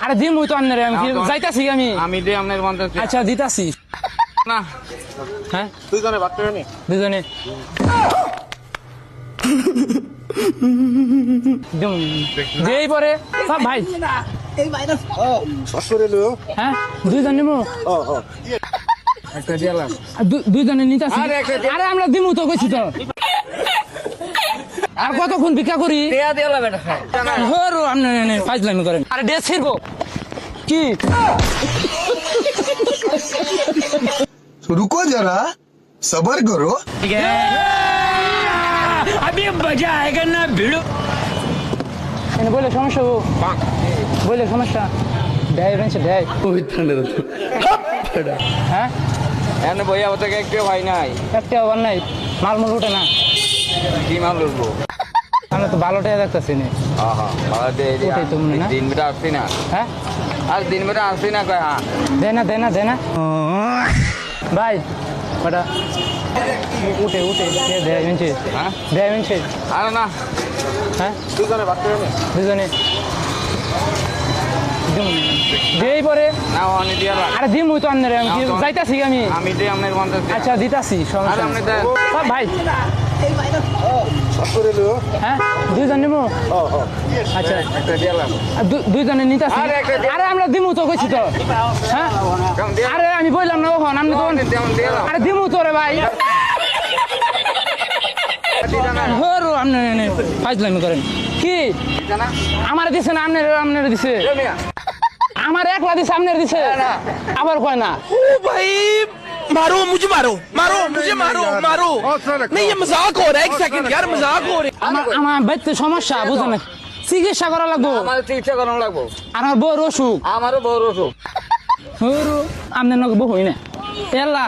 আরে দিম তো আন্নারে আমি যাইতাছি আমি দে আপনার 50 আচ্ছা দিতাছি না হ্যাঁ দুইজনে ভাগ করে নি দুজনে যেই পরে সব ভাই হ্যাঁ দুইজন নিমু একটা দিলাম দুইজনে নিতাছি আরে আমরা দিমু তো কইছি তো আর কতক্ষণ ভিক্ষা করি হরো আপনি ফাজলামি করেন আরে ড্রেস ছিড়বো কি रुको जरा सबर करो अभी मजा आएगा ना भिड़ो বলে সমস্যা বলে সমস্যা দেয় বেঞ্চে দেয় হ্যাঁ এনে বইয়া হতে একটু ভাই নাই একটা আবার নাই মালমূল উঠে না কি মাল লড়বো আমরা তো ভালোটাই দেখতেছি না ওটাই তো মনে না দিন বেটা আসছি না হ্যাঁ আর দিন বেটা আসছি না কয় হ্যাঁ দে না ভাই ওটা উঠে দেয় বেঞ্চে হ্যাঁ দেয় বেঞ্চে আরে না হ্যাঁ দুইজনে ভাগ করে নি দুজনে যেই পরে না অনেক দিলাম আরে দিমু তো আন্নারে আমি যাইতাছি আমি দে আপনার 50 আচ্ছা দিতাছি আরে আপনি দেন সব ভাই হ্যাঁ দুইজন নিমু আচ্ছা একটা দিলাম দুইজনে নিতাছি আরে আমরা দিমু তো কইছি তো হ্যাঁ আরে আমি বললাম না ওখান আপনি তো আরে দিমু তো রে ভাই হরো আপনি ফাজলামি করেন কি আমার দিছে না আপনার দিছে আমার একলা দিছে আপনার দিছে আবার কয় না भाई मारो मुझे मारो नहीं ये मजाक हो रहा है एक सेकंड यार मजाक हो रहा है আমার বাড়িতে সমস্যা বুঝেন না চিকিৎসা করা লাগবো আমার চিকিৎসা করানো লাগবো আমার বউর অসুখ আমারও বড় অসুখ হরো আপনার নগে বউ হই না এল্লা